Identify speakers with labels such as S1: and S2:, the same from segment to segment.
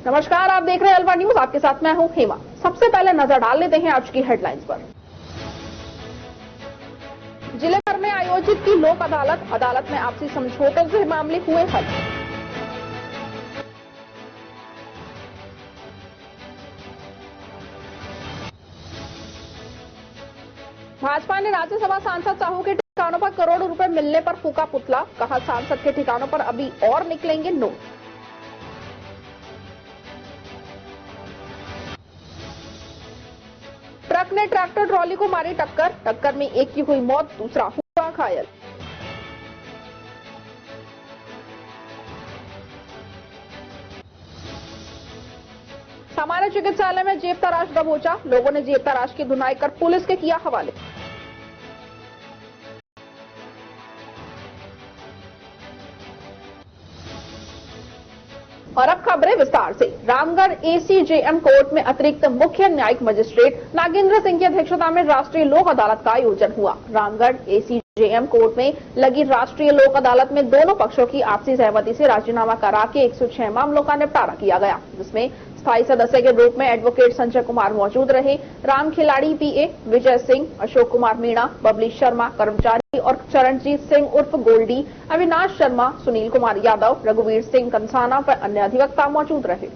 S1: नमस्कार, आप देख रहे हैं अल्फा न्यूज। आपके साथ मैं हूं हेमा। सबसे पहले नजर डाल लेते हैं आज की हेडलाइंस पर। जिले भर में आयोजित की लोक अदालत, अदालत में आपसी समझौतों से मामले हुए हल। भाजपा ने राज्यसभा सांसद साहू के ठिकानों पर करोड़ों रुपए मिलने पर फूका पुतला, कहा सांसद के ठिकानों पर अभी और निकलेंगे नोट। ट्रक ने ट्रैक्टर ट्रॉली को मारी टक्कर, टक्कर में एक की हुई मौत, दूसरा हुआ घायल। सामान्य चिकित्सालय में जेब तराश दबोचा, लोगों ने जेब तराश की धुनाई कर पुलिस के किया हवाले। और अब खबरें विस्तार से। रामगढ़ एसीजेएम कोर्ट में अतिरिक्त मुख्य न्यायिक मजिस्ट्रेट नागेंद्र सिंह की अध्यक्षता में राष्ट्रीय लोक अदालत का आयोजन हुआ। रामगढ़ एसीजेएम कोर्ट में लगी राष्ट्रीय लोक अदालत में दोनों पक्षों की आपसी सहमति से राजीनामा करा के 106 मामलों का निपटारा किया गया, जिसमें स्थायी सदस्य के रूप में एडवोकेट संजय कुमार मौजूद रहे। राम खिलाड़ी पीए, विजय सिंह, अशोक कुमार मीणा, बबली शर्मा कर्मचारी और चरणजीत सिंह उर्फ गोल्डी, अविनाश शर्मा, सुनील कुमार यादव, रघुवीर सिंह कंसाना पर अन्य अधिवक्ता मौजूद रहे।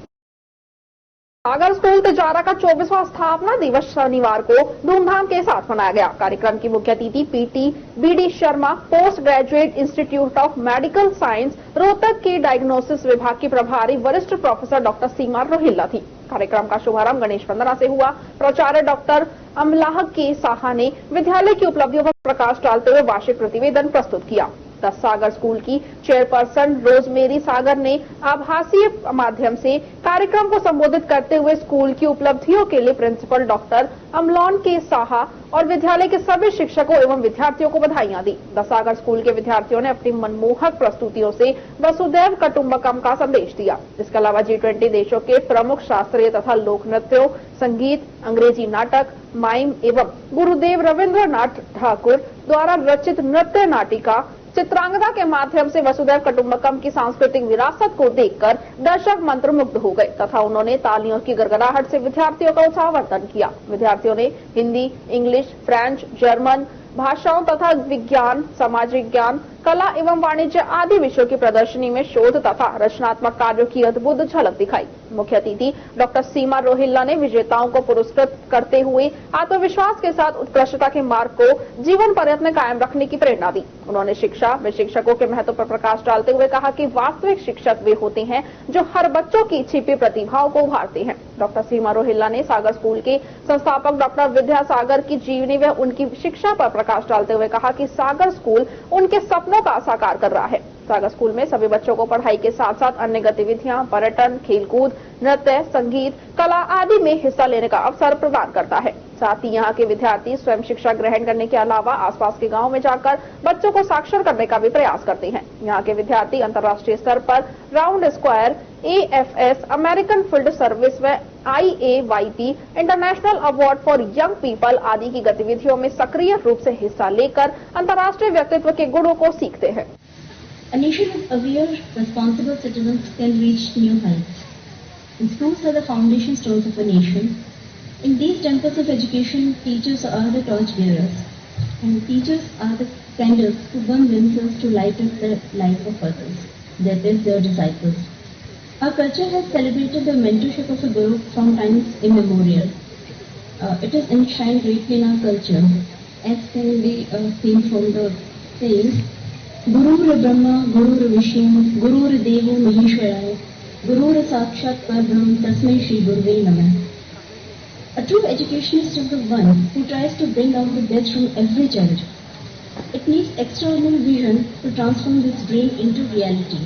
S1: सागर स्कूल तिजारा का 24वां स्थापना दिवस शनिवार को धूमधाम के साथ मनाया गया। कार्यक्रम की मुख्य अतिथि PT BD Sharma, Post Graduate Institute of Medical Science Rohtak के डायग्नोसिस विभाग की प्रभारी वरिष्ठ प्रोफेसर डॉक्टर सीमा रोहिल्ला थी। कार्यक्रम का शुभारंभ गणेश वंदना से हुआ। प्राचार्य डॉक्टर अमलाह के साहा ने विद्यालय की उपलब्धियों पर प्रकाश डालते हुए वार्षिक प्रतिवेदन प्रस्तुत किया। द सागर स्कूल की चेयरपर्सन रोजमेरी सागर ने आभासीय माध्यम से कार्यक्रम को संबोधित करते हुए स्कूल की उपलब्धियों के लिए प्रिंसिपल डॉक्टर अमलौन के साहा और विद्यालय के सभी शिक्षकों एवं विद्यार्थियों को बधाइयां दी। द सागर स्कूल के विद्यार्थियों ने अपनी मनमोहक प्रस्तुतियों से वसुधैव कुटुंबकम का संदेश दिया। इसके अलावा G20 देशों के प्रमुख शास्त्रीय तथा लोक नृत्यों, संगीत, अंग्रेजी नाटक, माइम एवं गुरुदेव रविंद्रनाथ ठाकुर द्वारा रचित नृत्य नाटिका चित्रांगदा के माध्यम से वसुधैव कुटुंबकम की सांस्कृतिक विरासत को देखकर दर्शक मंत्रमुग्ध हो गए तथा उन्होंने तालियों की गड़गड़ाहट से विद्यार्थियों का उत्साहवर्धन किया। विद्यार्थियों ने हिंदी, इंग्लिश, फ्रेंच, जर्मन भाषाओं तथा विज्ञान, सामाजिक ज्ञान, कला एवं वाणिज्य आदि विषयों की प्रदर्शनी में शोध तथा रचनात्मक कार्यों की अद्भुत झलक दिखाई। मुख्य अतिथि डॉक्टर सीमा रोहिल्ला ने विजेताओं को पुरस्कृत करते हुए आत्मविश्वास के साथ उत्कृष्टता के मार्ग को जीवन पर्यंत में कायम रखने की प्रेरणा दी। उन्होंने शिक्षा व शिक्षकों के महत्व पर प्रकाश डालते हुए कहा कि वास्तविक शिक्षक वे होते हैं जो हर बच्चों की छिपी प्रतिभाओं को उभारते हैं। डॉक्टर सीमा रोहिल्ला ने सागर स्कूल के संस्थापक डॉक्टर विद्यासागर की जीवनी व उनकी शिक्षा पर प्रकाश डालते हुए कहा कि सागर स्कूल उनके सपनों का साकार कर रहा है। सागर स्कूल में सभी बच्चों को पढ़ाई के साथ साथ अन्य गतिविधियां, पर्यटन, खेलकूद, नृत्य, संगीत, कला आदि में हिस्सा लेने का अवसर प्रदान करता है। साथ ही यहाँ के विद्यार्थी स्वयं शिक्षा ग्रहण करने के अलावा आसपास के गांव में जाकर बच्चों को साक्षर करने का भी प्रयास करते हैं। यहाँ के विद्यार्थी अंतर्राष्ट्रीय स्तर पर round square, AFS, American field service व IAYP international award for young people आदि की गतिविधियों में सक्रिय रूप से हिस्सा लेकर अंतर्राष्ट्रीय व्यक्तित्व के गुणों को सीखते हैं।
S2: A nation with aware, responsible citizens can reach new heights. And schools are the foundation stones of a nation. In these temples of education, teachers are the torchbearers, and teachers are the candles who burn themselves to light up the life of others. That is, their disciples. Our culture has celebrated the mentorship of a guru from times immemorial. It is enshrined greatly in our culture, as can be seen from the saying, Gurur Brahma, Gurur Vishnu, Gurur Devo Maheshwaraya, Gurur Sakshat Parbrahm, Tasmai Shri Guruve Namah. A true educationist is the one who tries to bring out the best from every child. It needs extraordinary vision to transform this dream into reality.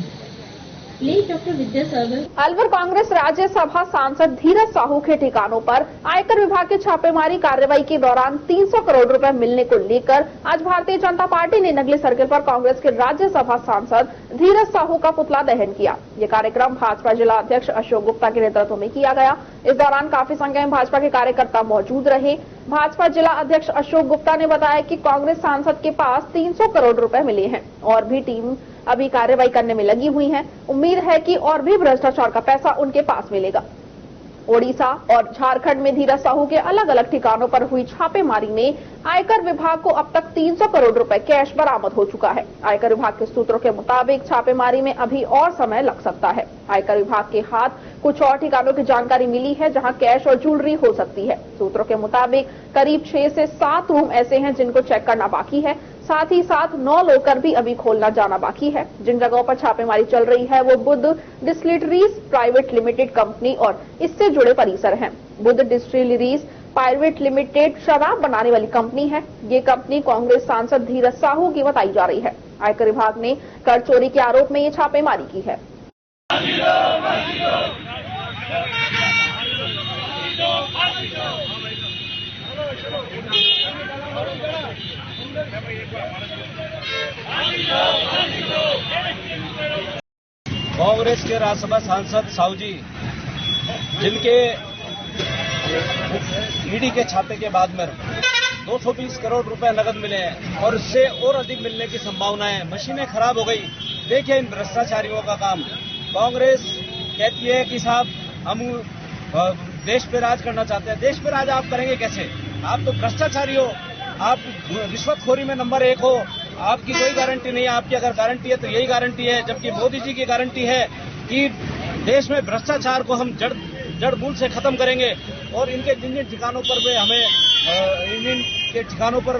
S2: Late doctor Vidyasagar.
S1: Alwar Congress Rajya Sabha सांसद धीरज साहू के ठिकानों पर आयकर विभाग की छापेमारी कार्रवाई के दौरान 300 करोड़ रुपए मिलने को लेकर आज भारतीय जनता पार्टी ने नगली सर्किल पर कांग्रेस के राज्यसभा सांसद धीरज साहू का पुतला दहन किया। ये कार्यक्रम भाजपा जिला अध्यक्ष अशोक गुप्ता के नेतृत्व में किया गया। इस दौरान काफी संख्या में भाजपा के कार्यकर्ता मौजूद रहे। भाजपा जिला अध्यक्ष अशोक गुप्ता ने बताया कि कांग्रेस सांसद के पास 300 करोड़ रुपए मिले हैं और भी टीम अभी कार्रवाई करने में लगी हुई हैं। उम्मीद है कि और भी भ्रष्टाचार का पैसा उनके पास मिलेगा। ओडिशा और झारखंड में धीरज साहू के अलग अलग ठिकानों पर हुई छापेमारी में आयकर विभाग को अब तक 300 करोड़ रुपए कैश बरामद हो चुका है। आयकर विभाग के सूत्रों के मुताबिक छापेमारी में अभी और समय लग सकता है। आयकर विभाग के हाथ कुछ और ठिकानों की जानकारी मिली है जहां कैश और ज्वेलरी हो सकती है। सूत्रों के मुताबिक करीब 6 से 7 रूम ऐसे हैं जिनको चेक करना बाकी है। साथ ही साथ 9 लॉकर भी अभी खोलना जाना बाकी है। जिन जगहों पर छापेमारी चल रही है वो Buddha distilleries private limited company और इससे जुड़े परिसर हैं। बुद्ध डिस्टिलरीज प्राइवेट लिमिटेड शराब बनाने वाली कंपनी है। ये कंपनी कांग्रेस सांसद धीरज साहू की बताई जा रही है। आयकर विभाग ने कर चोरी के आरोप में ये छापेमारी की है।
S3: कांग्रेस के राज्यसभा सांसद साहू जी, जिनके ईडी के छापे के बाद में 220 करोड़ रुपए नकद मिले हैं और इससे और अधिक मिलने की संभावना है। मशीनें खराब हो गई। देखिए इन भ्रष्टाचारियों का काम। कांग्रेस कहती है कि साहब हम देश पे राज करना चाहते हैं। देश पे राज आप करेंगे कैसे? आप तो भ्रष्टाचारी हो। आप रिश्वतखोरी में नंबर 1 हो। आपकी कोई गारंटी नहीं है। आपकी अगर गारंटी है तो यही गारंटी है, जबकि मोदी जी की गारंटी है कि देश में भ्रष्टाचार को हम जड़ मूल से खत्म करेंगे। और इनके जिन जिन ठिकानों पर वे हमें इन के ठिकानों पर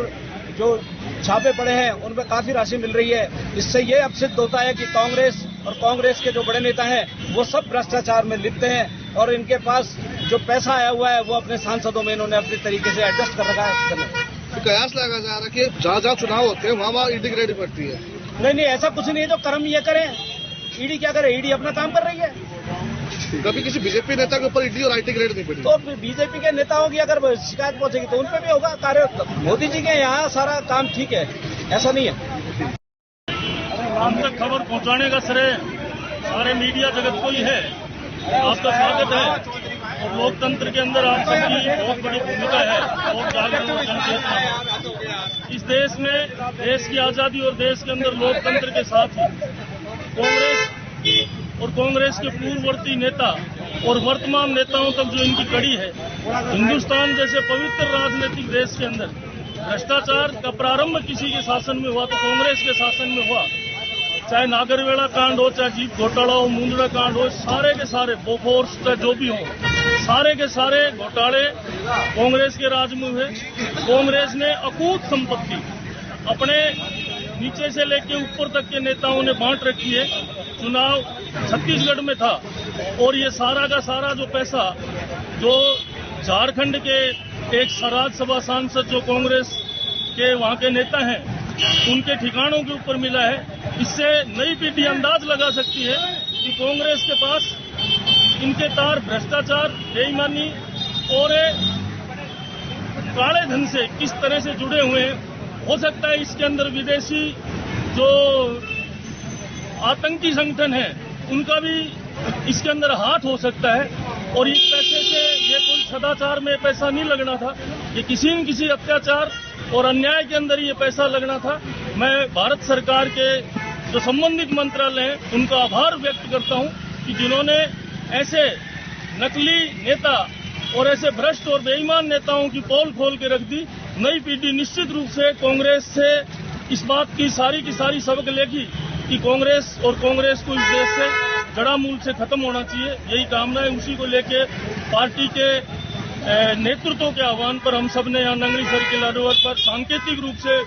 S3: जो छापे पड़े हैं उनमें काफी राशि मिल रही है। इससे ये अब सिद्ध होता है कि कांग्रेस और कांग्रेस के जो बड़े नेता हैं वो सब भ्रष्टाचार में लिप्त हैं और इनके पास जो पैसा आया हुआ है वो अपने सांसदों में इन्होंने अपने तरीके से एडजस्ट कर रखा है।
S4: तो कयास लगा जा रहा है कि जहाँ चुनाव होते हैं वहाँ ईडी रेडी पड़ती है।
S3: नहीं, ऐसा कुछ नहीं है। तो कर्म ये करें, ईडी क्या करे? ईडी अपना काम कर रही है।
S4: कभी किसी बीजेपी नेता के ऊपर ईडी और आईटी ग्रेड नहीं पड़ी
S3: तो बीजेपी के नेताओं की अगर शिकायत पहुंचेगी तो उन पे भी होगा कार्य। मोदी जी के यहाँ सारा काम ठीक है, ऐसा नहीं है।
S5: हम तक खबर पहुंचाने का श्रेय सारे मीडिया जगत को ही है। आपका स्वागत है। और लोकतंत्र के अंदर आप सबकी बहुत बड़ी भूमिका है और जागरूक और जनचेतना। इस देश में देश की आजादी और देश के अंदर लोकतंत्र के साथ ही कांग्रेस और कांग्रेस के पूर्ववर्ती नेता और वर्तमान नेताओं तक जो इनकी कड़ी है, हिंदुस्तान जैसे पवित्र राजनीतिक देश के अंदर भ्रष्टाचार का प्रारंभ किसी के शासन में हुआ तो कांग्रेस के शासन में हुआ। चाहे नागरवेड़ा कांड हो, चाहे जीप घोटाला हो, मुंद्रा कांड हो, सारे के सारे बोफोर्स चाहे जो भी हो, सारे के सारे घोटाले कांग्रेस के राज में हुए। कांग्रेस ने अकूत संपत्ति अपने नीचे से लेके ऊपर तक के नेताओं ने बांट रखी है। चुनाव छत्तीसगढ़ में था और ये सारा का सारा जो पैसा जो झारखंड के एक राज्यसभा सांसद जो कांग्रेस के वहां के नेता हैं उनके ठिकानों के ऊपर मिला है। इससे नई पीढ़ी अंदाज लगा सकती है कि कांग्रेस के पास इनके तार भ्रष्टाचार, बेईमानी और काले धन से किस तरह से जुड़े हुए हैं। हो सकता है इसके अंदर विदेशी जो आतंकी संगठन है उनका भी इसके अंदर हाथ हो सकता है। और इस पैसे से ये कोई सदाचार में पैसा नहीं लगना था, ये किसी न किसी अत्याचार और अन्याय के अंदर ये पैसा लगना था। मैं भारत सरकार के जो संबंधित मंत्रालय हैं उनका आभार व्यक्त करता हूं कि जिन्होंने ऐसे नकली नेता और ऐसे भ्रष्ट और बेईमान नेताओं की पोल खोल के रख दी। नई पीढ़ी निश्चित रूप से कांग्रेस से इस बात की सारी सबक लेगी कि कांग्रेस और कांग्रेस को इस देश से जड़ा मूल से खत्म होना चाहिए। यही कामना है। उसी को लेके पार्टी के नेतृत्व के आह्वान पर हम सब ने यहाँ नंगली सर्किल अडोवर पर सांकेतिक रूप से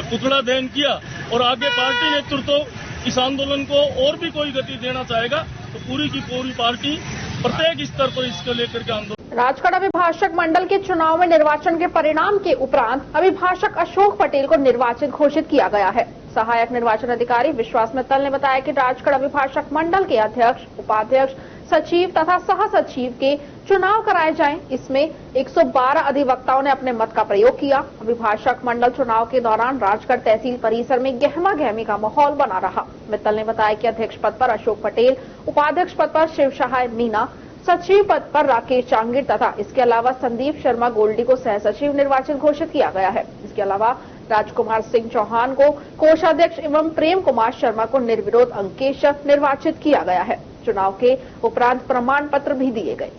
S5: पुतला दहन किया और आगे पार्टी नेतृत्व इस आंदोलन को और भी कोई गति देना चाहेगा तो पूरी की पूरी पार्टी प्रत्येक स्तर पर इसको लेकर के आंदोलन।
S1: राजगढ़ अभिभाषक मंडल के चुनाव में निर्वाचन के परिणाम के उपरांत अभिभाषक अशोक पटेल को निर्वाचित घोषित किया गया है। सहायक निर्वाचन अधिकारी विश्वास मित्तल ने बताया कि राजगढ़ अभिभाषक मंडल के अध्यक्ष, उपाध्यक्ष, सचिव तथा सह सचिव के चुनाव कराए जाएं। इसमें 112 अधिवक्ताओं ने अपने मत का प्रयोग किया। अभिभाषक मंडल चुनाव के दौरान राजगढ़ तहसील परिसर में गहमा गहमी का माहौल बना रहा। मित्तल ने बताया कि अध्यक्ष पद पर अशोक पटेल, उपाध्यक्ष पद पर शिव सहाय मीना, सचिव पद पर राकेश चांगिर तथा इसके अलावा संदीप शर्मा गोल्डी को सह सचिव निर्वाचित घोषित किया गया है। इसके अलावा राजकुमार सिंह चौहान को कोषाध्यक्ष एवं प्रेम कुमार शर्मा को निर्विरोध अंकेश निर्वाचित किया गया है। चुनाव के उपरांत प्रमाण पत्र भी दिए गए।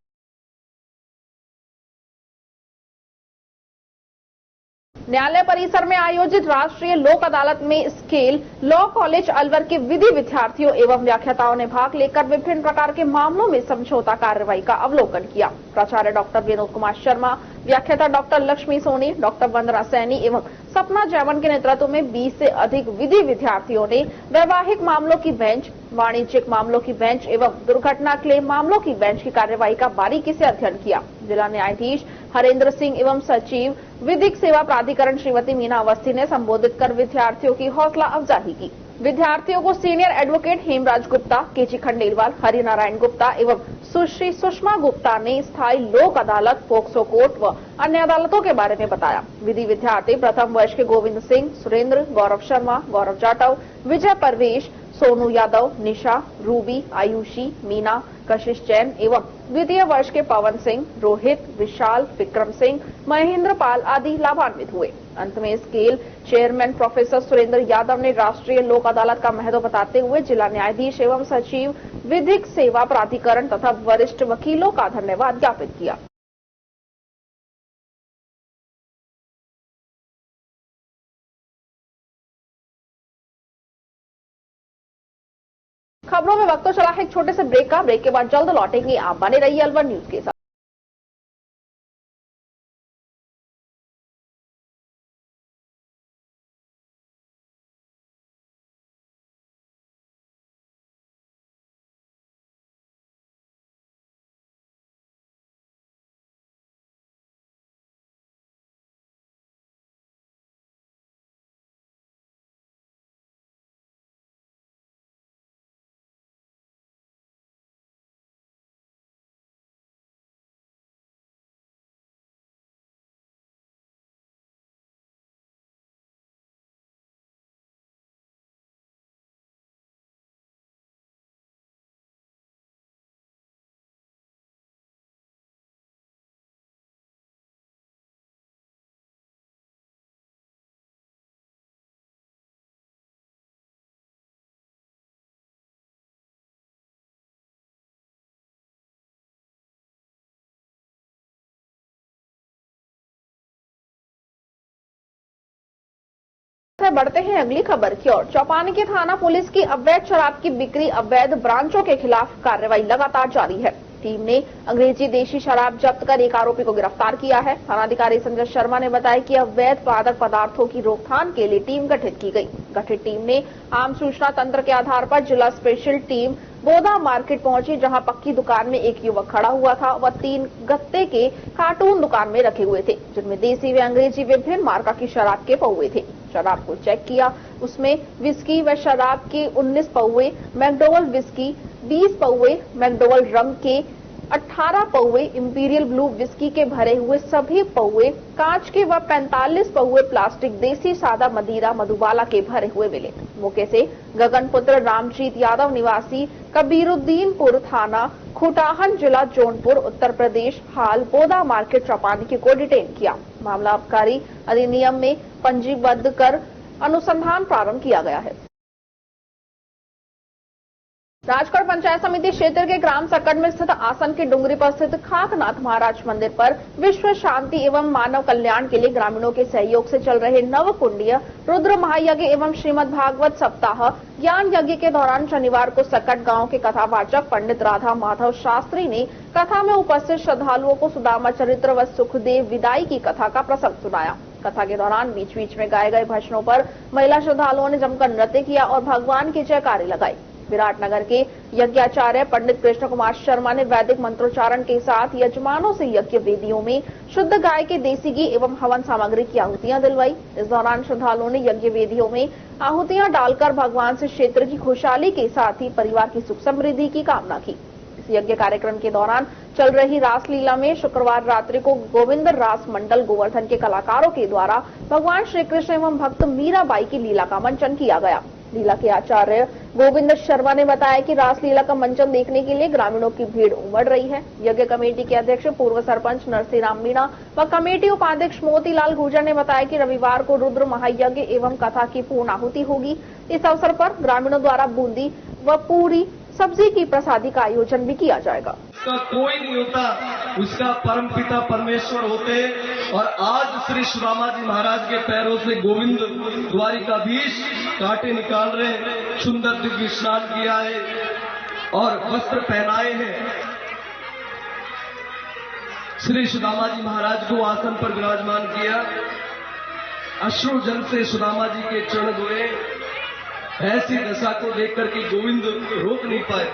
S1: न्यायालय परिसर में आयोजित राष्ट्रीय लोक अदालत में स्केल लॉ कॉलेज अलवर के विधि विद्यार्थियों एवं व्याख्याताओं ने भाग लेकर विभिन्न प्रकार के मामलों में समझौता कार्रवाई का अवलोकन किया। प्राचार्य डॉक्टर विनोद कुमार शर्मा, व्याख्याता डॉक्टर लक्ष्मी सोनी, डॉक्टर वंदना सैनी एवं सपना जैमन के नेतृत्व में 20 से अधिक विधि विद्यार्थियों ने वैवाहिक मामलों की बेंच, वाणिज्यिक मामलों की बेंच एवं दुर्घटना क्लेम मामलों की बेंच की कार्यवाही का बारीकी से अध्ययन किया। जिला न्यायाधीश हरेंद्र सिंह एवं सचिव विधिक सेवा प्राधिकरण श्रीमती मीना अवस्थी ने संबोधित कर विद्यार्थियों की हौसला अफजाई की। विद्यार्थियों को senior advocate Hemraj Gupta, KG Khandelwal, Harinarayan Gupta एवं सुश्री सुषमा गुप्ता ने स्थायी लोक अदालत, पोक्सो कोर्ट व अन्य अदालतों के बारे में बताया। विधि विद्यार्थी प्रथम वर्ष के गोविंद सिंह, सुरेंद्र, गौरव शर्मा, गौरव जाटव, विजय परवेश, सोनू यादव, निशा, रूबी, आयुषी, मीना, कशिश जैन एवं द्वितीय वर्ष के पवन सिंह, रोहित, विशाल, विक्रम सिंह, महेंद्र पाल आदि लाभान्वित हुए। अंत में scale chairman professor Surendra Yadav ने राष्ट्रीय लोक अदालत का महत्व बताते हुए जिला न्यायाधीश एवं सचिव विधिक सेवा प्राधिकरण तथा वरिष्ठ वकीलों का धन्यवाद ज्ञापित किया। खबरों में वक्त तो चला है एक छोटे से ब्रेक का। ब्रेक के बाद जल्द लौटेंगे। आप बने रहिए अलवर न्यूज के साथ। बढ़ते हैं अगली खबर की ओर। चौपानी की थाना पुलिस की अवैध शराब की बिक्री, अवैध ब्रांचों के खिलाफ कार्रवाई लगातार जारी है। टीम ने अंग्रेजी देशी शराब जब्त कर एक आरोपी को गिरफ्तार किया है। थानाधिकारी संजय शर्मा ने बताया कि अवैध मादक पदार्थों की रोकथाम के लिए टीम गठित की गई। गठित टीम ने आम सूचना तंत्र के आधार पर जिला स्पेशल टीम बोधा मार्केट पहुंची, जहां पक्की दुकान में एक युवक खड़ा हुआ था व 3 गत्ते के कार्टून दुकान में रखे हुए थे, जिनमें देसी व अंग्रेजी विभिन्न मार्का की शराब के पौवे थे। शराब को चेक किया, उसमें विस्की व शराब के 19 पौवे, मैकडोवल विस्की 20 पौवे, मैकडोवल रम के 18 पौवे, इंपीरियल ब्लू विस्की के भरे हुए सभी पौवे, कांच के व 45 पौवे प्लास्टिक देसी सादा मदिरा मधुबाला के भरे हुए मिले। मौके से गगनपुत्र रामजीत यादव निवासी कबीरुद्दीनपुर थाना खुटाहन जिला जौनपुर उत्तर प्रदेश हाल बोधा मार्केट चौपानी को डिटेन किया। मामला आबकारी अधिनियम में पंजीबद्ध कर अनुसंधान प्रारंभ किया गया है। राजगढ़ पंचायत समिति क्षेत्र के ग्राम सकट में स्थित आसन की डुंगरी पर स्थित खाकनाथ महाराज मंदिर पर विश्व शांति एवं मानव कल्याण के लिए ग्रामीणों के सहयोग से चल रहे नवकुंडीय रुद्र महायज्ञ एवं श्रीमद् भागवत सप्ताह ज्ञान यज्ञ के दौरान शनिवार को सकट गांव के कथावाचक पंडित राधा माधव शास्त्री ने कथा में उपस्थित श्रद्धालुओं को सुदामा चरित्र व सुखदेव विदाई की कथा का प्रसंग सुनाया। कथा के दौरान बीच बीच में गाए गए भजनों पर महिला श्रद्धालुओं ने जमकर नृत्य किया और भगवान की जयकारे लगाई। विराटनगर के यज्ञाचार्य पंडित कृष्ण कुमार शर्मा ने वैदिक मंत्रोच्चारण के साथ यजमानों से यज्ञ वेदियों में शुद्ध गाय के देसी घी एवं हवन सामग्री की आहुतियां दिलवाई। इस दौरान श्रद्धालुओं ने यज्ञ वेदियों में आहुतियां डालकर भगवान से क्षेत्र की खुशहाली के साथ ही परिवार की सुख समृद्धि की कामना की। इस यज्ञ कार्यक्रम के दौरान चल रही रासलीला में शुक्रवार रात्रि को गोविंद रास मंडल गोवर्धन के कलाकारों के द्वारा भगवान श्री कृष्ण एवं भक्त मीराबाई की लीला का मंचन किया गया। लीला के आचार्य गोविंद शर्मा ने बताया कि रासलीला का मंचन देखने के लिए ग्रामीणों की भीड़ उमड़ रही है। यज्ञ कमेटी के अध्यक्ष पूर्व सरपंच नरसिंह मीणा व कमेटी उपाध्यक्ष मोतीलाल गुर्जर ने बताया कि रविवार को रुद्र महायज्ञ एवं कथा की पूर्णाहुति होगी। इस अवसर पर ग्रामीणों द्वारा बूंदी व पूरी सब्जी की प्रसादी का आयोजन भी किया जाएगा।
S6: उसका कोई नहीं होता, उसका परमपिता परमेश्वर होते। और आज श्री सुदामा जी महाराज के पैरों से गोविंद द्वारिकाधीश कांटे निकाल रहे हैं, सुंदर दिव्य स्नान किया है और वस्त्र पहनाए हैं। श्री सुदामा जी महाराज को आसन पर विराजमान किया, अश्रु जल से सुदामा जी के चरण धोए। ऐसी दशा को देखकर कि गोविंद रोक नहीं पाए।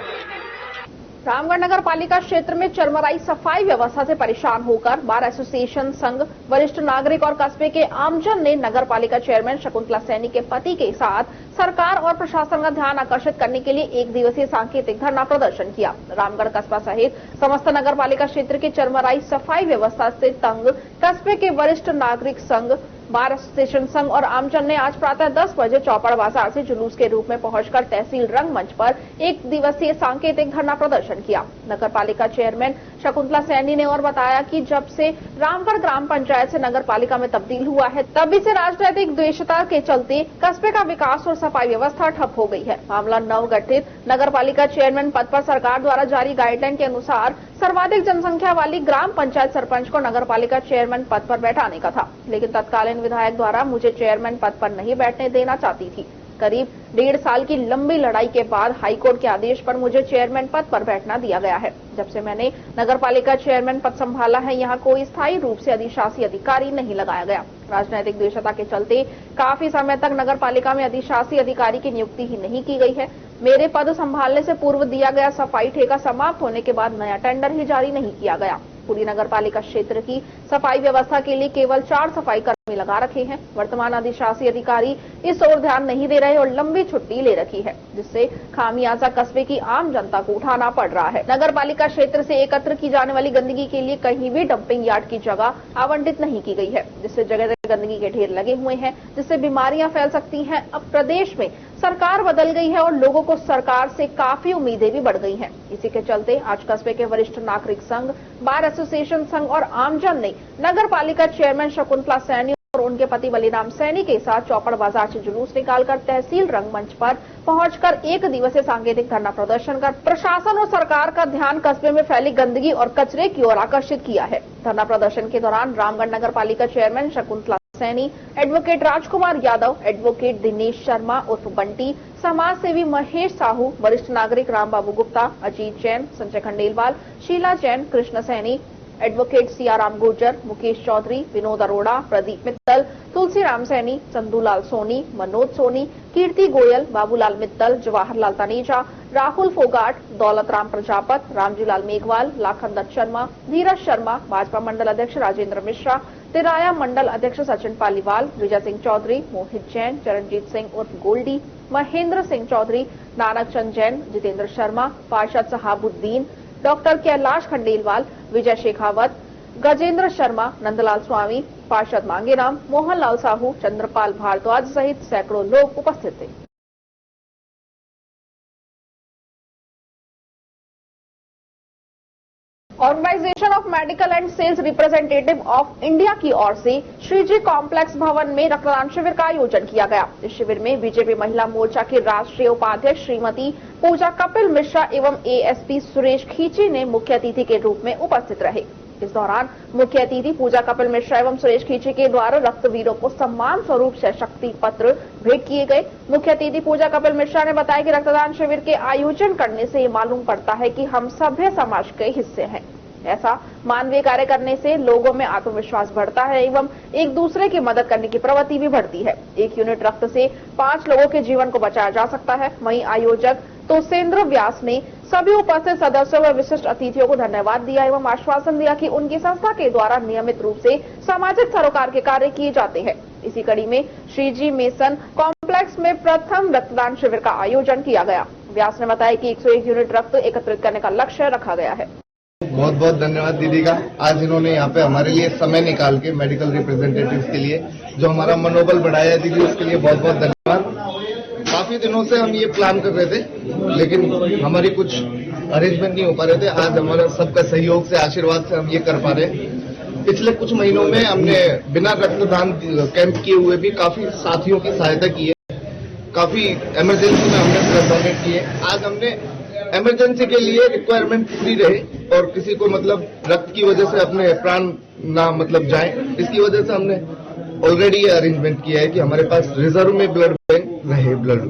S1: रामगढ़ नगर पालिका क्षेत्र में चरमराई सफाई व्यवस्था से परेशान होकर बार एसोसिएशन संघ, वरिष्ठ नागरिक और कस्बे के आमजन ने नगर पालिका चेयरमैन शकुंतला सैनी के पति के साथ सरकार और प्रशासन का ध्यान आकर्षित करने के लिए एक दिवसीय सांकेतिक धरना प्रदर्शन किया। रामगढ़ कस्बा सहित समस्त नगर पालिका क्षेत्र की चरमराई सफाई व्यवस्था से तंग कस्बे के वरिष्ठ नागरिक संघ, बार एसोसिएशन संघ और आमजन ने आज प्रातः 10 बजे चौपड़ बाजार से जुलूस के रूप में पहुंचकर तहसील रंगमंच पर एक दिवसीय सांकेतिक धरना प्रदर्शन किया। नगर पालिका चेयरमैन शकुंतला सैनी ने और बताया कि जब से रामगढ़ ग्राम पंचायत से नगर पालिका में तब्दील हुआ है, तभी से राजनीतिक द्वेषता के चलते कस्बे का विकास और सफाई व्यवस्था ठप हो गई है। मामला नवगठित नगर पालिका चेयरमैन पद पर सरकार द्वारा जारी गाइडलाइन के अनुसार सर्वाधिक जनसंख्या वाली ग्राम पंचायत सरपंच को नगर पालिका चेयरमैन पद पर बैठाने का था, लेकिन तत्कालीन विधायक द्वारा मुझे चेयरमैन पद पर नहीं बैठने देना चाहती थी। करीब 1.5 साल की लंबी लड़ाई के बाद हाईकोर्ट के आदेश पर मुझे चेयरमैन पद पर बैठना दिया गया है। जब से मैंने नगर पालिका चेयरमैन पद संभाला है, यहाँ कोई स्थायी रूप से अधिशासी अधिकारी नहीं लगाया गया। राजनीतिक द्वेषता के चलते काफी समय तक नगर पालिका में अधिशासी अधिकारी की नियुक्ति ही नहीं की गई है। मेरे पद संभालने से पूर्व दिया गया सफाई ठेका समाप्त होने के बाद नया टेंडर ही जारी नहीं किया गया। पूरी नगर पालिका क्षेत्र की सफाई व्यवस्था के लिए केवल 4 सफाई कर्मी लगा रखे हैं। वर्तमान अधिशासी अधिकारी इस ओर ध्यान नहीं दे रहे और लंबी छुट्टी ले रखी है, जिससे खामियाजा कस्बे की आम जनता को उठाना पड़ रहा है। नगर पालिका क्षेत्र से एकत्र की जाने वाली गंदगी के लिए कहीं भी डंपिंग यार्ड की जगह आवंटित नहीं की गई है, जिससे जगह जगह गंदगी के ढेर लगे हुए हैं, जिससे बीमारियां फैल सकती हैं। अब प्रदेश में सरकार बदल गई है और लोगों को सरकार से काफी उम्मीदें भी बढ़ गई हैं। इसी के चलते आज कस्बे के वरिष्ठ नागरिक संघ, बार एसोसिएशन संघ और आमजन ने नगर पालिका चेयरमैन शकुंतला सैनी और उनके पति बलिराम सैनी के साथ चौपड़ बाजार से जुलूस निकालकर तहसील रंगमंच पर पहुंचकर एक दिवसीय सांकेतिक धरना प्रदर्शन कर प्रशासन और सरकार का ध्यान कस्बे में फैली गंदगी और कचरे की ओर आकर्षित किया है। धरना प्रदर्शन के दौरान रामगढ़ नगर पालिका chairman Shakuntala Saini, advocate Rajkumar Yadav, advocate Dinesh Sharma उर्फ बंटी, समाज सेवी महेश साहू, वरिष्ठ नागरिक रामबाबू गुप्ता, अजीत जैन, संजय खंडेलवाल, शीला जैन, कृष्ण सैनी, एडवोकेट सियाराम गुर्जर, मुकेश चौधरी, विनोद अरोड़ा, प्रदीप मित्तल, तुलसीराम सैनी, चंदूलाल सोनी, मनोज सोनी, कीर्ति गोयल, बाबूलाल मित्तल, जवाहरलाल तनेजा, राहुल फोगाट, दौलत राम प्रजापत, रामजीलाल मेघवाल, लाखन दत्त शर्मा, धीरज शर्मा, भाजपा मंडल अध्यक्ष राजेंद्र मिश्रा, तिराया मंडल अध्यक्ष सचिन पालीवाल, विजय सिंह चौधरी, मोहित जैन, चरणजीत सिंह उर्फ गोल्डी, महेंद्र सिंह चौधरी, नानक चंद जैन, जितेंद्र शर्मा, पार्षद सहाबुद्दीन, डॉक्टर कैलाश खंडेलवाल, विजय शेखावत, गजेंद्र शर्मा, नंदलाल स्वामी, पार्षद मांगेराम, मोहनलाल साहू, चंद्रपाल भारद्वाज सहित सैकड़ों लोग उपस्थित थे। Organisation of Medical and Sales Representative of India की ओर से श्रीजी कॉम्प्लेक्स भवन में रक्तदान शिविर का आयोजन किया गया। इस शिविर में बीजेपी महिला मोर्चा की राष्ट्रीय उपाध्यक्ष श्रीमती पूजा कपिल मिश्रा एवं एएसपी सुरेश खींची ने मुख्य अतिथि के रूप में उपस्थित रहे। इस दौरान मुख्य अतिथि पूजा कपिल मिश्रा एवं सुरेश खींची के द्वारा रक्तवीरों को सम्मान स्वरूप शक्ति पत्र भेंट किए गए। मुख्य अतिथि पूजा कपिल मिश्रा ने बताया कि रक्तदान शिविर के आयोजन करने से ये मालूम पड़ता है कि हम सभ्य समाज के हिस्से हैं। ऐसा मानवीय कार्य करने से लोगों में आत्मविश्वास बढ़ता है एवं एक दूसरे की मदद करने की प्रवृत्ति भी बढ़ती है। 1 यूनिट रक्त से 5 लोगों के जीवन को बचाया जा सकता है। वहीं आयोजक तोसेंद्र व्यास ने सभी उपस्थित सदस्यों व विशिष्ट अतिथियों को धन्यवाद दिया एवं आश्वासन दिया कि उनकी संस्था के द्वारा नियमित रूप से सामाजिक सरोकार के कार्य किए जाते हैं। इसी कड़ी में श्रीजी मेसन कॉम्प्लेक्स में प्रथम रक्तदान शिविर का आयोजन किया गया। व्यास ने बताया कि 101 यूनिट रक्त एकत्रित करने का लक्ष्य रखा गया है।
S7: बहुत बहुत धन्यवाद दीदी का, आज इन्होंने यहाँ पे हमारे लिए समय निकाल के मेडिकल रिप्रेजेंटेटिव्स के लिए जो हमारा मनोबल बढ़ाया है दीदी, उसके लिए बहुत बहुत धन्यवाद। काफी दिनों से हम ये प्लान कर रहे थे, लेकिन हमारी कुछ अरेंजमेंट नहीं हो पा रहे थे। आज हमारा सबका सहयोग से, आशीर्वाद से हम ये कर पा रहे हैं। पिछले कुछ महीनों में हमने बिना रक्तदान कैंप किए हुए भी काफी साथियों की सहायता की है। काफी इमरजेंसी में हमने ब्लड डोनेट किए। आज हमने इमरजेंसी के लिए रिक्वायरमेंट पूरी रहे और किसी को मतलब रक्त की वजह से अपने प्राण ना मतलब जाए, इसकी वजह से हमने ऑलरेडी ये अरेंजमेंट किया है कि हमारे पास रिजर्व में ब्लड बैंक रहे। ब्लड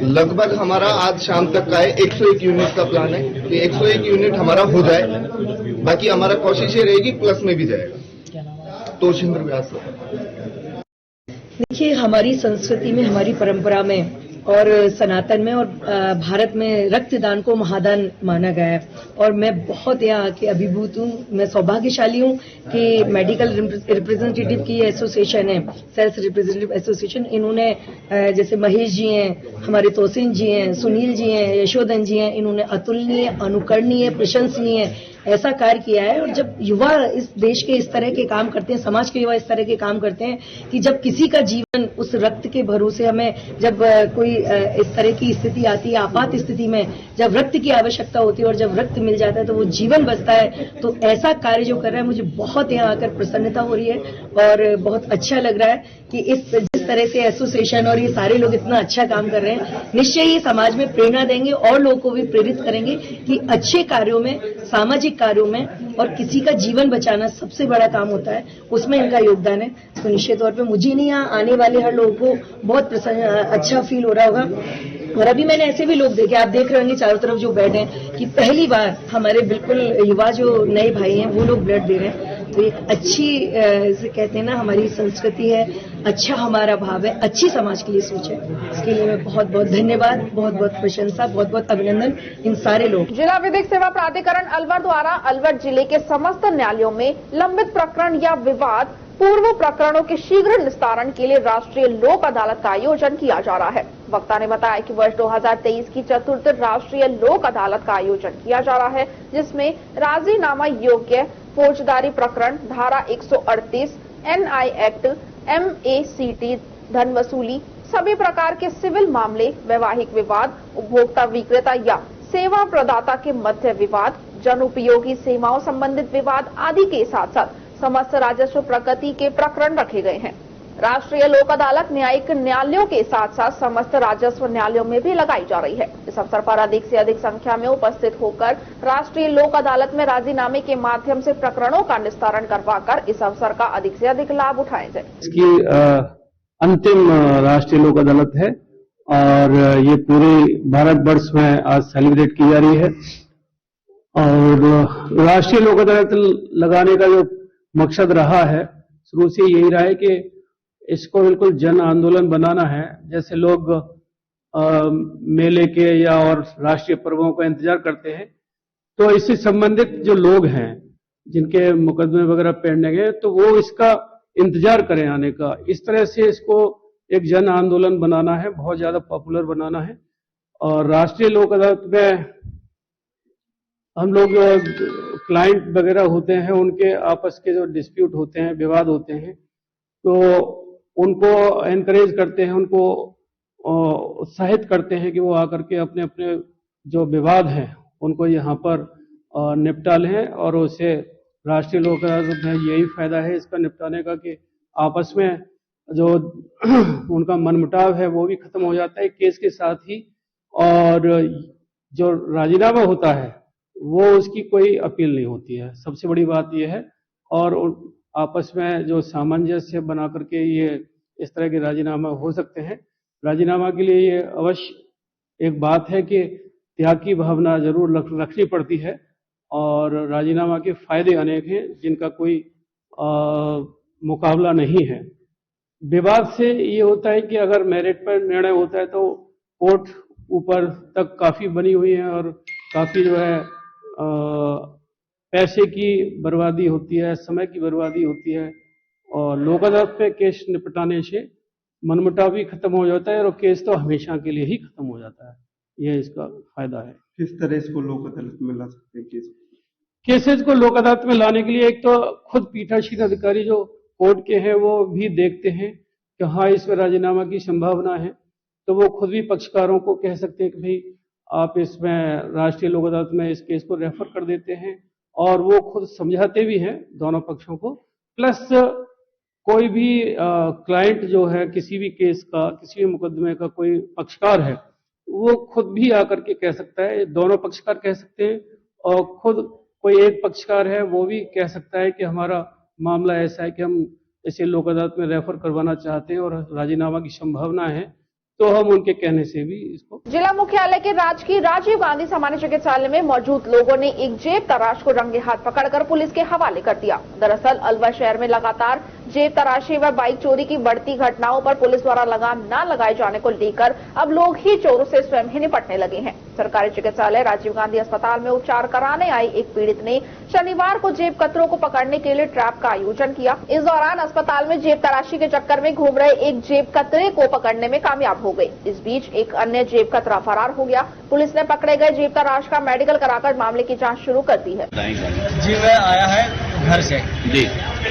S7: लगभग हमारा आज शाम तक का है 101 यूनिट का प्लान है कि 101 यूनिट हमारा हो जाए। बाकी हमारा कोशिश ये रहेगी प्लस में भी जाएगा। तो शिंद्र व्यास।
S8: देखिए, हमारी संस्कृति में, हमारी परंपरा में और सनातन में और भारत में रक्तदान को महादान माना गया है और मैं बहुत यहाँ के अभिभूत हूँ। मैं सौभाग्यशाली हूँ कि मेडिकल रिप्रेजेंटेटिव की एसोसिएशन है, सेल्स रिप्रेजेंटेटिव एसोसिएशन, इन्होंने जैसे महेश जी हैं, हमारे तोसिन जी हैं, सुनील जी हैं, यशोधन जी हैं, इन्होंने अतुलनीय, अनुकरणीय, प्रशंसनीय ऐसा कार्य किया है। और जब युवा इस देश के इस तरह के काम करते हैं, समाज के युवा इस तरह के काम करते हैं कि जब किसी का जीवन उस रक्त के भरोसे, हमें जब कोई इस तरह की स्थिति आती है, आपात स्थिति में जब रक्त की आवश्यकता होती है और जब रक्त मिल जाता है तो वो जीवन बचता है। तो ऐसा कार्य जो कर रहा है, मुझे बहुत यहाँ आकर प्रसन्नता हो रही है और बहुत अच्छा लग रहा है कि जिस तरह से एसोसिएशन और ये सारे लोग इतना अच्छा काम कर रहे हैं। निश्चय ही समाज में प्रेरणा देंगे और लोगों को भी प्रेरित करेंगे कि अच्छे कार्यों में, सामाजिक कार्यों में, और किसी का जीवन बचाना सबसे बड़ा काम होता है, उसमें इनका योगदान है। तो निश्चित तौर पे मुझे नहीं, यहाँ आने वाले हर लोगों को बहुत अच्छा फील हो रहा होगा। और अभी मैंने ऐसे भी लोग देखे, आप देख रहे होंगे चारों तरफ जो बैठे हैं, कि पहली बार हमारे बिल्कुल युवा जो नए भाई हैं वो लोग ब्लड दे रहे हैं। तो एक अच्छी इसे कहते हैं ना, हमारी संस्कृति है, अच्छा हमारा भाव है, अच्छी समाज के लिए सोच है। इसके लिए मैं बहुत बहुत धन्यवाद, बहुत बहुत प्रशंसा, बहुत बहुत अभिनंदन इन सारे लोग।
S1: जिला विधिक सेवा प्राधिकरण अलवर द्वारा अलवर जिले के समस्त न्यायालयों में लंबित प्रकरण या विवाद पूर्व प्रकरणों के शीघ्र निस्तारण के लिए राष्ट्रीय लोक अदालत का आयोजन किया जा रहा है। वक्ता ने बताया कि वर्ष 2023 की चतुर्थ राष्ट्रीय लोक अदालत का आयोजन किया जा रहा है, जिसमें राजीनामा योग्य फौजदारी प्रकरण, धारा 138, NI एक्ट, MACT, धन वसूली, सभी प्रकार के सिविल मामले, वैवाहिक विवाद, उपभोक्ता विक्रेता या सेवा प्रदाता के मध्य विवाद, जन उपयोगी सेवाओं संबंधित विवाद आदि के साथ साथ समस्त राजस्व प्रगति के प्रकरण रखे गए हैं। राष्ट्रीय लोक अदालत न्यायिक न्यायालयों के साथ साथ समस्त राजस्व न्यायालयों में भी लगाई जा रही है। इस अवसर पर अधिक से अधिक संख्या में उपस्थित होकर राष्ट्रीय लोक अदालत में राजीनामे के माध्यम से प्रकरणों का निस्तारण करवाकर इस अवसर का अधिक से अधिक लाभ उठाया जाए।
S9: इसकी अंतिम राष्ट्रीय लोक अदालत है और ये पूरे भारतवर्ष में आज सेलिब्रेट की जा रही है। और राष्ट्रीय लोक अदालत लगाने का जो मकसद रहा है, शुरू से यही रहा है कि इसको बिल्कुल जन आंदोलन बनाना है। जैसे लोग मेले के या और राष्ट्रीय पर्वों का इंतजार करते हैं, तो इससे संबंधित जो लोग हैं जिनके मुकदमे वगैरह पेंडिंग है, तो वो इसका इंतजार करें आने का। इस तरह से इसको एक जन आंदोलन बनाना है, बहुत ज्यादा पॉपुलर बनाना है। और राष्ट्रीय लोक अदालत में हम लोग क्लाइंट वगैरह होते हैं, उनके आपस के जो डिस्प्यूट होते हैं, विवाद होते हैं, तो उनको एनकरेज करते हैं, उनको उत्साहित करते हैं कि वो आकर के अपने अपने जो विवाद हैं उनको यहाँ पर निपटा लें। और उसे राष्ट्रीय लोक अदालत में यही फायदा है इसका निपटाने का कि आपस में जो उनका मनमुटाव है वो भी खत्म हो जाता है केस के साथ ही। और जो राजीनामा होता है वो उसकी कोई अपील नहीं होती है, सबसे बड़ी बात यह है। और आपस में जो सामंजस्य बना करके ये इस तरह के राजीनामा हो सकते हैं। राजीनामा के लिए ये अवश्य एक बात है कि त्याग की भावना जरूर रखनी पड़ती है और राजीनामा के फायदे अनेक हैं जिनका कोई मुकाबला नहीं है। विवाद से ये होता है कि अगर मेरिट पर निर्णय होता है तो कोर्ट ऊपर तक काफी बनी हुई है और काफी जो है पैसे की बर्बादी होती है, समय की बर्बादी होती है। और लोक अदालत पे केस निपटाने से मनमुटाव भी खत्म हो जाता है और केस तो हमेशा के लिए ही खत्म हो जाता है। यह इसका फायदा है।
S10: किस तरह इसको लोक अदालत में ला सकते हैं?
S9: केसेज को लोक अदालत में लाने के लिए एक तो खुद पीठासीन अधिकारी जो कोर्ट के हैं वो भी देखते हैं कि हाँ इसमें राजीनामा की संभावना है, तो वो खुद भी पक्षकारों को कह सकते हैं कि भाई आप इसमें राष्ट्रीय लोक अदालत में इस केस को रेफर कर देते हैं, और वो खुद समझाते भी हैं दोनों पक्षों को। प्लस कोई भी क्लाइंट जो है किसी भी केस का, किसी भी मुकदमे का कोई पक्षकार है, वो खुद भी आकर के कह सकता है, दोनों पक्षकार कह सकते हैं, और खुद कोई एक पक्षकार है वो भी कह सकता है कि हमारा मामला ऐसा है कि हम इसे लोक अदालत में रेफर करवाना चाहते हैं और राजीनामा की संभावना है, तो हम उनके कहने से भी इसको।
S1: जिला मुख्यालय के राजकीय राजीव गांधी सामान्य चिकित्सालय में मौजूद लोगों ने एक जेब तराश को रंगे हाथ पकड़कर पुलिस के हवाले कर दिया। दरअसल अलवर शहर में लगातार जेब तराशी व बाइक चोरी की बढ़ती घटनाओं पर पुलिस द्वारा लगाम न लगाए जाने को लेकर अब लोग ही चोरों से स्वयं ही निपटने लगे हैं। सरकारी चिकित्सालय राजीव गांधी अस्पताल में उपचार कराने आई एक पीड़ित ने शनिवार को जेब कतरों को पकड़ने के लिए ट्रैप का आयोजन किया। इस दौरान अस्पताल में जेब तराशी के चक्कर में घूम रहे एक जेब कतरे को पकड़ने में कामयाब हो गई। इस बीच एक अन्य जेब कतरा फरार हो गया। पुलिस ने पकड़े गए जेब तराश का मेडिकल कराकर मामले की जांच शुरू कर दी है।
S3: जी मैं आया है घर से जी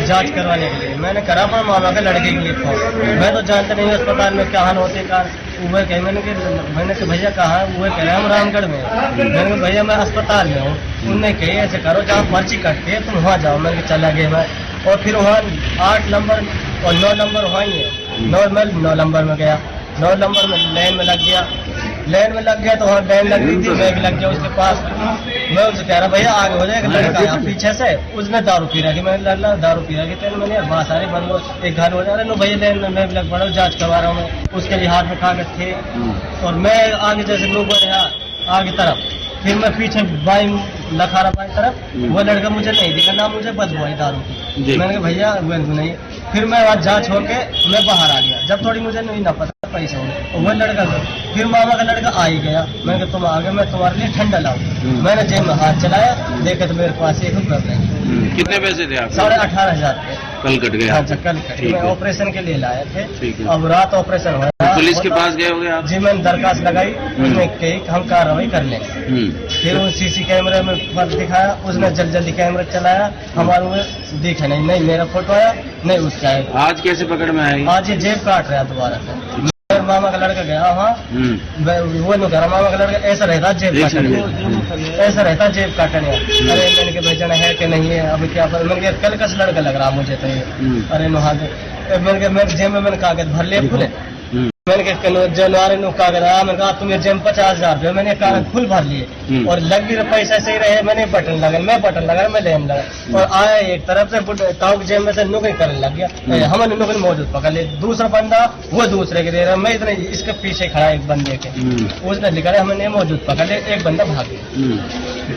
S3: जांच करवाने के लिए। मैंने करा पर मामा के लड़के के लिए फोन। मैं तो जानता नहीं अस्पताल में क्या हाल होते का। वो कहे मैंने कि भैया कहाँ है? वो कह रहे हम रामगढ़ में। मैंने कहा भैया मैं अस्पताल में हूँ। उनने कही ऐसे करो जहाँ पर्ची कटती है तुम वहाँ जाओ। मैंने चला गया मैं, और फिर वहाँ 8 नंबर और 9 नंबर वहाँ ही है। 9 नंबर में गया, 9 नंबर में लाइन में लग गया। तो वहाँ लाइन लग रही थी, मैं भी लग गया उसके पास। मैं उससे कह रहा भैया आगे हो जाएगा, लड़का आया पीछे से, उसने दारू पी रखी। मैंने लल्ला दारू पी रखी तेरे मैंने बहुत सारे बंद एक घर हो जा रहे। नो भैया लाइन में मैं भी लग पड़ा, जाँच करवा रहा हूँ मैं। उसके लिए हाथ में कागज थे, और मैं आगे जैसे लोग आगे तरफ, फिर मैं पीछे बाई लखा रहा बाई तरफ। वो लड़का मुझे नहीं दिखा, ना मुझे बदबू आई दारू की। मैंने कहा भैया वो नहीं। फिर मैं वहाँ जांच होके मैं बाहर आ गया। जब थोड़ी मुझे नहीं ना पता पैसे होंगे, वो लड़का फिर मामा का लड़का आ ही गया। मैंने कहा तुम आ गए, मैं तुम्हारे लिए ठंडा लाऊं। मैंने जेब में हाथ चलाया, देखे तो मेरे पास 1 रुपया नहीं।
S11: कितने पैसे थे आप?
S3: 18,500
S11: कल कट गया?
S3: अच्छा कल मैं ऑपरेशन के लिए लाए थे। अब रात ऑपरेशन हो रहा।
S11: पुलिस के पास गए होंगे आप?
S3: जी मैंने दरखास्त लगाई, उसने कही हम कार्रवाई कर लेंगे। फिर उस सीसी कैमरे में दिखाया, उसने जल्दी कैमरा चलाया, हमारे दिखा नहीं मेरा फोटो आया नहीं उसका है।
S11: आज कैसे पकड़ में आई?
S3: आज ये जेब काट रहा दोबारा से। मामा का लड़का गया वहाँ, वो नो कह रहा मामा का लड़का ऐसा रहता जेब काटने, ऐसा रहता जेब काटने। अरे मैंने कहा भेजना है कि नहीं है, अभी क्या पर मैंने कहा कल का लड़का लग रहा मुझे तो ये। अरे नो हाथ मैंने कहा मेरे जेब में मैंने कागज भर लिया खुले। मैंने कहा जनवरी नो कागज आया। मैंने कहा तुम ये जेब 50,000 रुपये मैंने कागज फुल भर लिए, और लग भी पैसा सही रहे। मैंने बटन लगा, मैं लेन लगा, और आया एक तरफ से ताऊ की जेब में से नुकरी करने लग गया। हमने नुकरी मौजूद पकड़ लिया। दूसरा बंदा वो दूसरे के दे रहा, मैं इतने इसके पीछे खड़ा एक बंदे के, उसने निकाला, हमने मौजूद पकड़ लिया। एक बंदा भाग गया।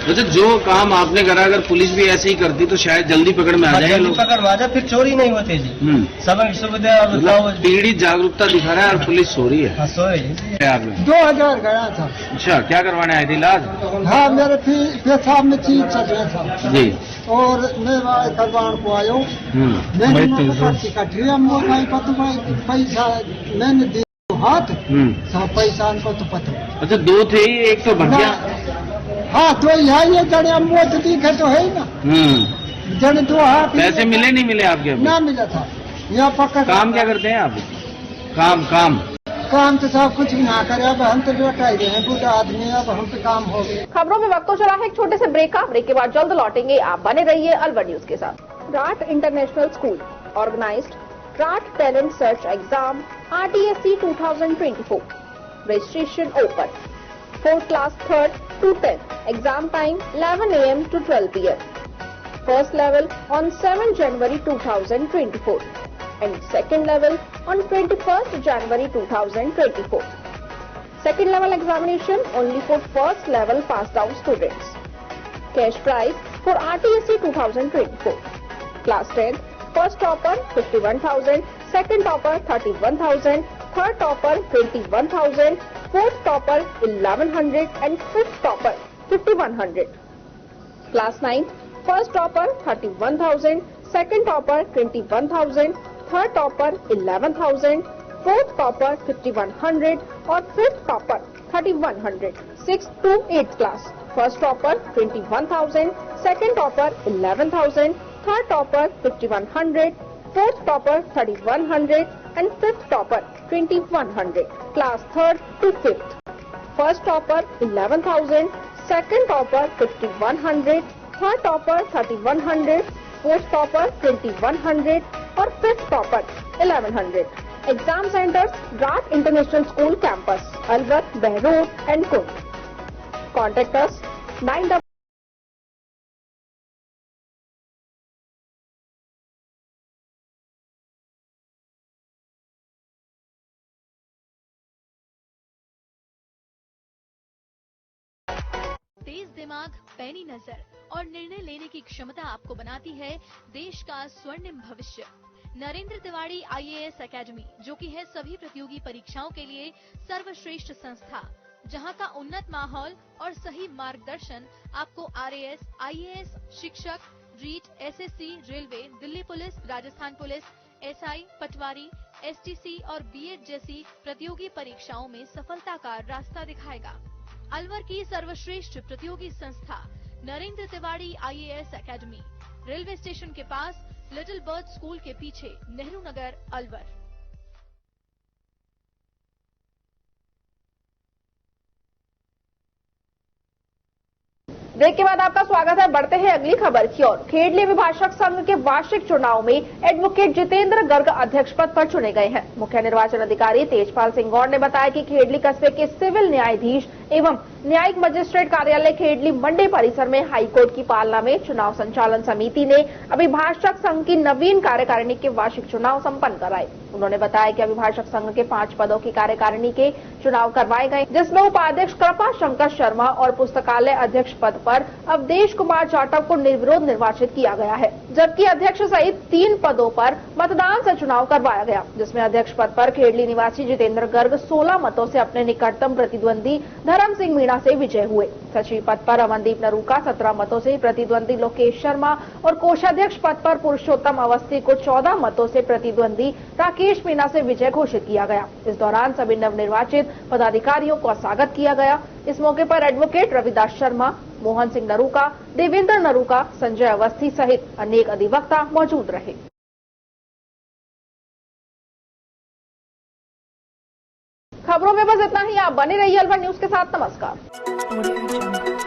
S11: अच्छा जो काम आपने करा अगर पुलिस भी ऐसे ही करती तो शायद जल्दी पकड़ में आ जाए।
S3: जल्दी पकड़ में आ जाए, फिर चोरी नहीं होती जी। सबक सुविधा
S11: पीड़ित जागरूकता दिखा रहा है और पुलिस सो रही है।
S3: हाँ सो रही है।
S11: आपने
S12: 2000 गया था।
S11: अच्छा क्या करवाने आए थे? इलाज?
S12: हाँ मेरे पेशाब में चीज चल रहा था
S11: जी,
S12: और मैं करवान को आयो। मैंने पैसा मैंने दिया हाथ, सब पैसा को तो पता।
S11: अच्छा 2 थे ही, एक तो भटिया।
S12: हाँ तो यहाँ ये जड़े अमोत दिखे तो है ना। जड़े 2 हाथ
S11: पैसे मिले नहीं मिले आपके?
S12: ना मिला था। यहाँ पक्का
S11: काम क्या करते हैं आप? काम
S12: तो सब कुछ भी ना करे। अब हम तो लौटाई गए हैं, बूढ़ा आदमी, अब हम पे काम हो गए।
S1: खबरों में वक्त तो चला है एक छोटे से ब्रेक का। ब्रेक के बाद जल्द लौटेंगे, आप बने रहिए अलवर न्यूज के साथ। राट इंटरनेशनल स्कूल ऑर्गेनाइज्ड राट talent search exam RTSC 2024. Registration open. For class 3rd to 10th. Exam time 11 AM to 12 PM. First level on 7 January 2024. And second level on 21st January 2024. Second level examination only for first level passed out students. Cash prize for RTSC 2024. Class 10th, first topper 51,000, second topper 31,000, third topper 21,000, fourth topper 1,100 and fifth topper 5,100. Class 9th, first topper 31,000, second topper 21,000, third topper 11,000, fourth topper 5,100 और fifth topper 3,100. 6th to 8th class, first topper 21,000, second topper 11,000, third topper 5,100, fourth topper 3,100 and 5th topper 2100. Class 3rd to 5th. First topper 11,000, second topper 5100, third topper 3100, fourth topper 2100 और 5th topper 1100. Exam centers Rat International School campus, Alwar, Behror and Kund. Contact us 9.
S13: तेज दिमाग, पैनी नजर और निर्णय लेने की क्षमता आपको बनाती है देश का स्वर्णिम भविष्य। नरेंद्र तिवारी IAS एकेडमी, जो कि है सभी प्रतियोगी परीक्षाओं के लिए सर्वश्रेष्ठ संस्था, जहां का उन्नत माहौल और सही मार्गदर्शन आपको RAS, IAS, शिक्षक, REET, SSC, railway, Delhi police, Rajasthan police, SI, पटवारी, STC और BEd जैसी प्रतियोगी परीक्षाओं में सफलता का रास्ता दिखाएगा। अलवर की सर्वश्रेष्ठ प्रतियोगी संस्था Narendra Tiwari IAS academy, railway station के पास, लिटिल बर्ड स्कूल के पीछे, नेहरू नगर, अलवर।
S1: ब्रेक के बाद आपका स्वागत है। बढ़ते हैं अगली खबर की ओर। खेडली अभिभाषक संघ के वार्षिक चुनाव में एडवोकेट जितेंद्र गर्ग अध्यक्ष पद पर चुने गए हैं। मुख्य निर्वाचन अधिकारी तेजपाल सिंह गौड़ ने बताया कि खेडली कस्बे के सिविल न्यायाधीश एवं न्यायिक मजिस्ट्रेट कार्यालय खेडली मंडी परिसर में हाईकोर्ट की पालना में चुनाव संचालन समिति ने अभिभाषक संघ की नवीन कार्यकारिणी के वार्षिक चुनाव संपन्न कराए। उन्होंने बताया कि अभिभाषक संघ के 5 पदों की कार्यकारिणी के चुनाव करवाए गए, जिसमें उपाध्यक्ष कृपा शंकर शर्मा और पुस्तकालय अध्यक्ष पद पर अवधेश कुमार जाटव को निर्विरोध निर्वाचित किया गया है, जबकि अध्यक्ष सहित 3 पदों पर मतदान से चुनाव करवाया गया, जिसमें अध्यक्ष पद पर खेडली निवासी जितेंद्र गर्ग 16 मतों से अपने निकटतम प्रतिद्वंदी धर्म सिंह मीणा से विजय हुए। सचिव पद पर अमनदीप नरूका 17 मतों से, प्रतिद्वंदी लोकेश शर्मा और कोषाध्यक्ष पद पर पुरुषोत्तम अवस्थी को 14 मतों से प्रतिद्वंदी राकेश मीणा से विजय घोषित किया गया। इस दौरान सभी नवनिर्वाचित पदाधिकारियों का स्वागत किया गया। इस मौके पर एडवोकेट रविदास शर्मा, मोहन सिंह नरूका, देवेंद्र नरूका, संजय अवस्थी सहित अनेक अधिवक्ता मौजूद रहे। खबरों में बस इतना ही। आप बने रहिए अलवर न्यूज के साथ। नमस्कार।